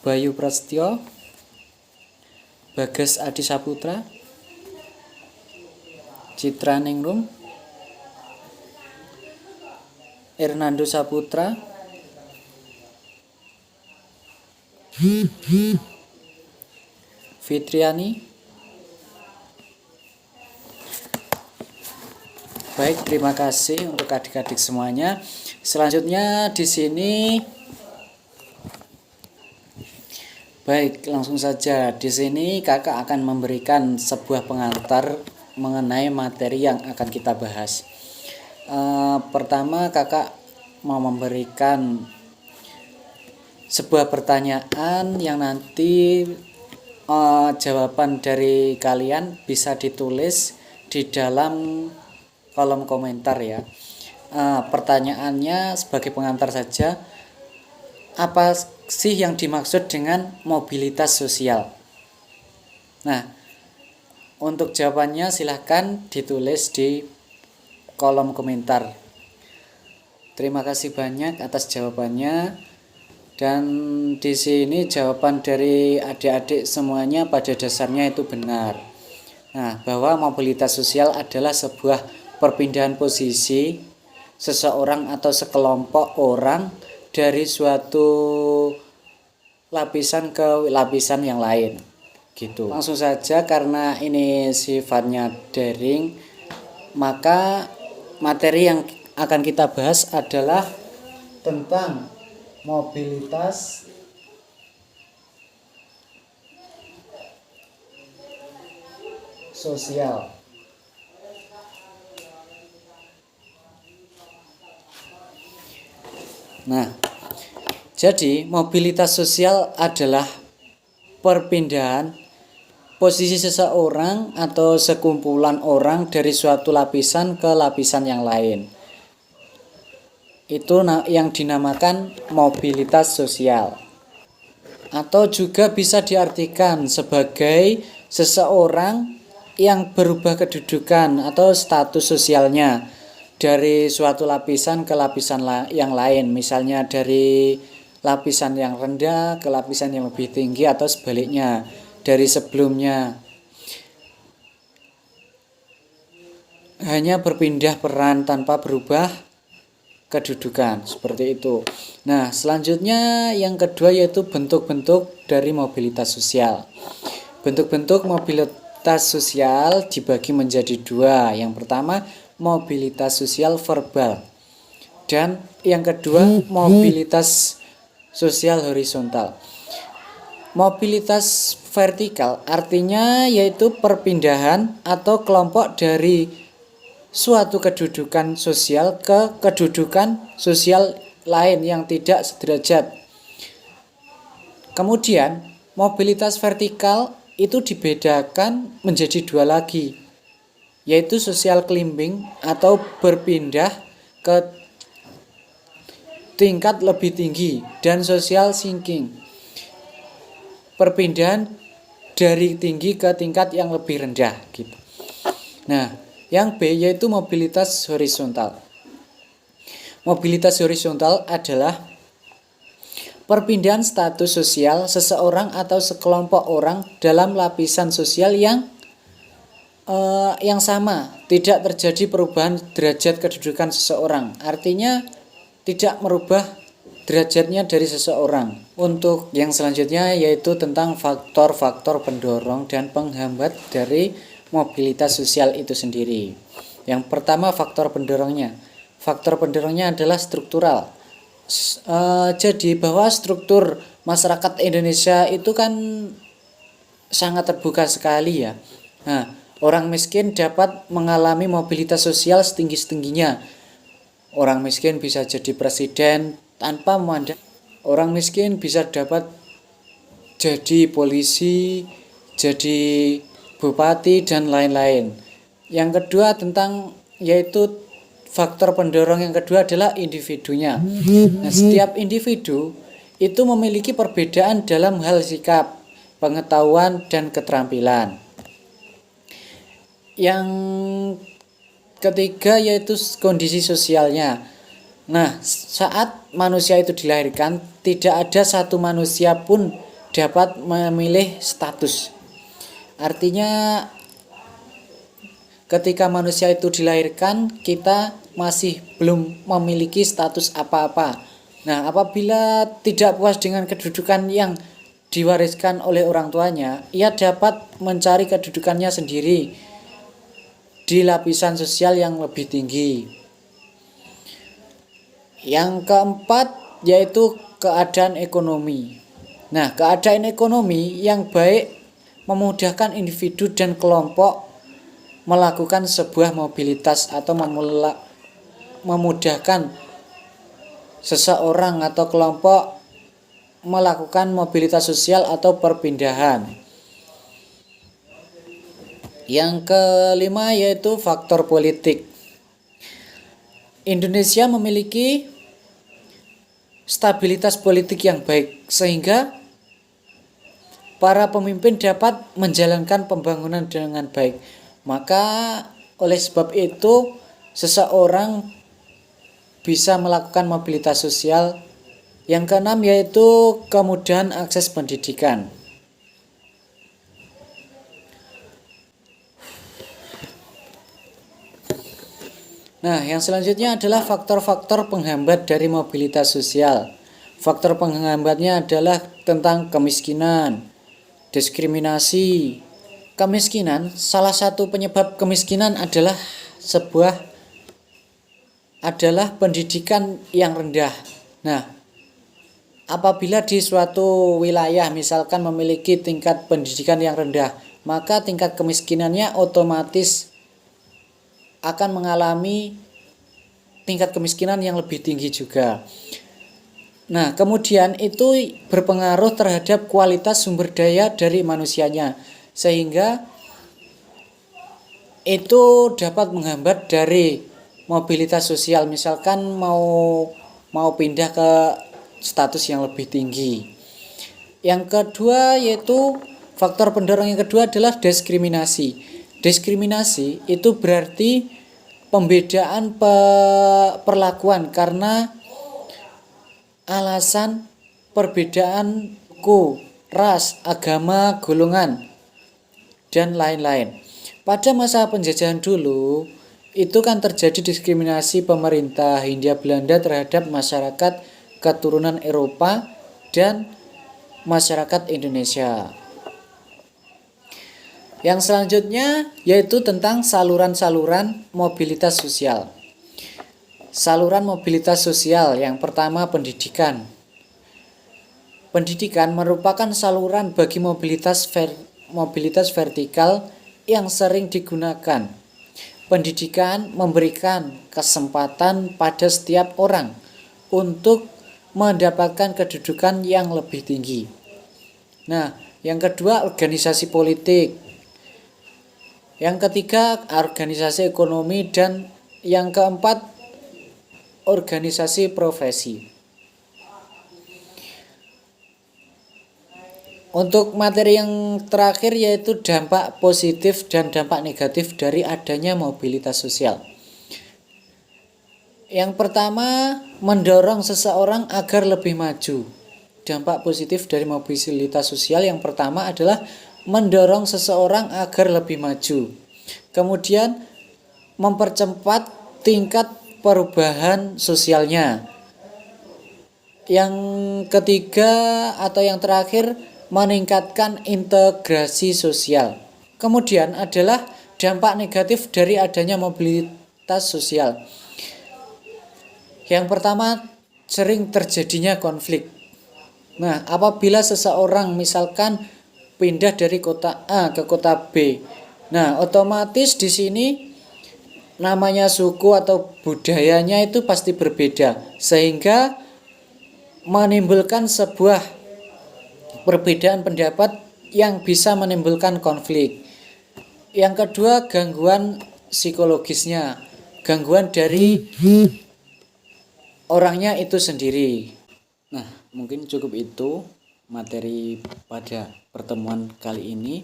Bayu Prasetyo, Bagas Adi Saputra, Citra Ningrum, Hernando Saputra, Fitriani. Baik, terima kasih untuk adik-adik semuanya. Selanjutnya di sini, baik, langsung saja. Di sini kakak akan memberikan sebuah pengantar mengenai materi yang akan kita bahas. Pertama, kakak mau memberikan sebuah pertanyaan yang nanti jawaban dari kalian bisa ditulis di dalam kolom komentar ya. Pertanyaannya sebagai pengantar saja, apa sih yang dimaksud dengan mobilitas sosial? Nah, untuk jawabannya silahkan ditulis di kolom komentar. Terima kasih banyak atas jawabannya. Dan di sini jawaban dari adik-adik semuanya pada dasarnya itu benar. Nah, bahwa mobilitas sosial adalah sebuah perpindahan posisi seseorang atau sekelompok orang dari suatu lapisan ke lapisan yang lain gitu. Langsung saja, karena ini sifatnya daring, maka materi yang akan kita bahas adalah tentang mobilitas sosial. Nah, jadi mobilitas sosial adalah perpindahan posisi seseorang atau sekumpulan orang dari suatu lapisan ke lapisan yang lain. Itu yang dinamakan mobilitas sosial. Atau juga bisa diartikan sebagai seseorang yang berubah kedudukan atau status sosialnya dari suatu lapisan ke lapisan yang lain, misalnya dari lapisan yang rendah ke lapisan yang lebih tinggi atau sebaliknya dari sebelumnya. Hanya berpindah peran tanpa berubah kedudukan, seperti itu. Nah, selanjutnya yang kedua yaitu bentuk-bentuk dari mobilitas sosial. Bentuk-bentuk mobilitas sosial dibagi menjadi dua. Yang pertama, mobilitas sosial verbal, dan yang kedua mobilitas sosial horizontal. Mobilitas vertikal artinya yaitu perpindahan atau kelompok dari suatu kedudukan sosial ke kedudukan sosial lain yang tidak sederajat. Kemudian mobilitas vertikal itu dibedakan menjadi dua lagi, yaitu social climbing atau berpindah ke tingkat lebih tinggi, dan social sinking, perpindahan dari tinggi ke tingkat yang lebih rendah gitu. Nah, yang B yaitu mobilitas horizontal. Mobilitas horizontal adalah perpindahan status sosial seseorang atau sekelompok orang dalam lapisan sosial yang sama, tidak terjadi perubahan derajat kedudukan seseorang. Artinya tidak merubah derajatnya dari seseorang. Untuk yang selanjutnya yaitu tentang faktor-faktor pendorong dan penghambat dari mobilitas sosial itu sendiri. Yang pertama, faktor pendorongnya. Faktor pendorongnya adalah struktural. Jadi bahwa struktur masyarakat Indonesia itu kan sangat terbuka sekali ya. Nah, orang miskin dapat mengalami mobilitas sosial setinggi-tingginya. Orang miskin bisa jadi presiden tanpa memandang. Orang miskin bisa dapat jadi polisi, jadi bupati, dan lain-lain. Yang kedua yaitu faktor pendorong yang kedua adalah individunya. Nah, setiap individu itu memiliki perbedaan dalam hal sikap, pengetahuan, dan keterampilan. Yang ketiga yaitu kondisi sosialnya. Nah, saat manusia itu dilahirkan, tidak ada satu manusia pun dapat memilih status. Artinya ketika manusia itu dilahirkan, kita masih belum memiliki status apa-apa. Nah, apabila tidak puas dengan kedudukan yang diwariskan oleh orang tuanya, ia dapat mencari kedudukannya sendiri di lapisan sosial yang lebih tinggi. Yang keempat yaitu keadaan ekonomi. Nah, keadaan ekonomi yang baik memudahkan individu dan kelompok melakukan sebuah mobilitas atau memudahkan seseorang atau kelompok melakukan mobilitas sosial atau perpindahan. Yang kelima yaitu faktor politik. Indonesia memiliki stabilitas politik yang baik sehingga para pemimpin dapat menjalankan pembangunan dengan baik. Maka oleh sebab itu seseorang bisa melakukan mobilitas sosial. Yang keenam yaitu kemudahan akses pendidikan. Nah, yang selanjutnya adalah faktor-faktor penghambat dari mobilitas sosial. Faktor penghambatnya adalah tentang kemiskinan, diskriminasi. Kemiskinan, salah satu penyebab kemiskinan adalah pendidikan yang rendah. Nah, apabila di suatu wilayah misalkan memiliki tingkat pendidikan yang rendah, maka tingkat kemiskinannya otomatis akan mengalami tingkat kemiskinan yang lebih tinggi juga. Nah, kemudian itu berpengaruh terhadap kualitas sumber daya dari manusianya, sehingga itu dapat menghambat dari mobilitas sosial, misalkan mau pindah ke status yang lebih tinggi. Yang kedua yaitu faktor pendorong yang kedua adalah diskriminasi. Diskriminasi itu berarti pembedaan perlakuan karena alasan perbedaanku, ras, agama, golongan, dan lain-lain. Pada masa penjajahan dulu, itu kan terjadi diskriminasi pemerintah Hindia Belanda terhadap masyarakat keturunan Eropa dan masyarakat Indonesia. Yang selanjutnya yaitu tentang saluran-saluran mobilitas sosial. Saluran mobilitas sosial yang pertama pendidikan. Pendidikan merupakan saluran bagi mobilitas vertikal yang sering digunakan. Pendidikan memberikan kesempatan pada setiap orang untuk mendapatkan kedudukan yang lebih tinggi. Nah, yang kedua organisasi politik. Yang ketiga organisasi ekonomi, dan yang keempat organisasi profesi. Untuk materi yang terakhir yaitu dampak positif dan dampak negatif dari adanya mobilitas sosial. Yang pertama, mendorong seseorang agar lebih maju. Dampak positif dari mobilitas sosial yang pertama adalah mendorong seseorang agar lebih maju. Kemudian mempercepat tingkat perubahan sosialnya. Yang ketiga atau yang terakhir, meningkatkan integrasi sosial. Kemudian adalah dampak negatif dari adanya mobilitas sosial. Yang pertama, sering terjadinya konflik. Nah, apabila seseorang misalkan pindah dari kota A ke kota B, nah otomatis di sini namanya suku atau budayanya itu pasti berbeda, sehingga menimbulkan sebuah perbedaan pendapat yang bisa menimbulkan konflik. Yang kedua, gangguan psikologisnya, gangguan dari orangnya itu sendiri. Nah, mungkin cukup itu materi pada pertemuan kali ini.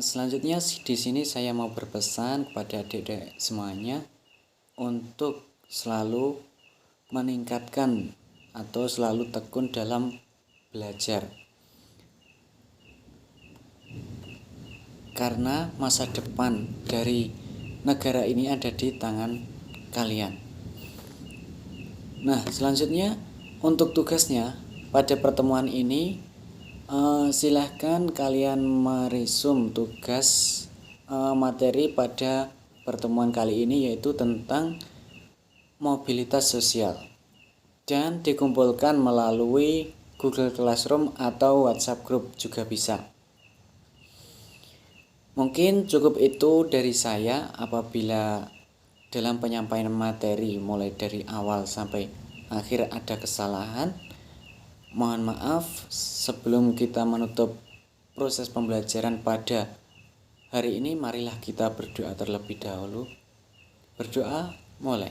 Selanjutnya di sini saya mau berpesan kepada adik-adik semuanya untuk selalu meningkatkan atau selalu tekun dalam belajar. karena masa depan dari negara ini ada di tangan kalian. Nah, selanjutnya untuk tugasnya pada pertemuan ini silahkan kalian meresum tugas materi pada pertemuan kali ini, yaitu tentang mobilitas sosial, dan dikumpulkan melalui Google Classroom atau WhatsApp Group juga bisa. Mungkin cukup itu dari saya. Apabila dalam penyampaian materi mulai dari awal sampai akhir ada kesalahan, mohon maaf. Sebelum kita menutup proses pembelajaran pada hari ini, marilah kita berdoa terlebih dahulu. Berdoa, mulai.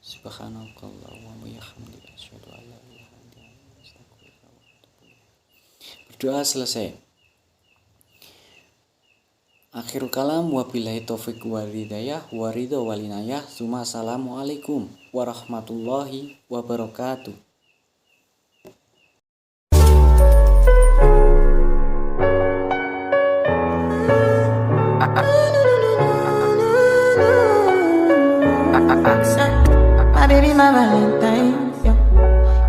Subhanallah wa bihamdihi asyhadu an la ilaha illa anta astaghfiruka wa atubu ilaik. Berdoa selesai. Akhirul kalam, wabillahi taufiq wal hidayah wa ridho wal inayah. Assalamualaikum warahmatullahi wabarakatuh. My baby, my Valentine, yo.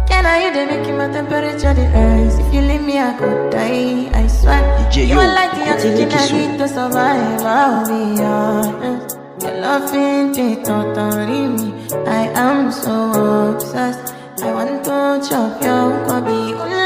Can I you they making my temperature the rise? If you leave me, I could die. I swear. DJ, you are like the yo, oxygen I need to survive. I'll be honest. Your love ain't it totally me. I am so obsessed. I want to chop your kwabi.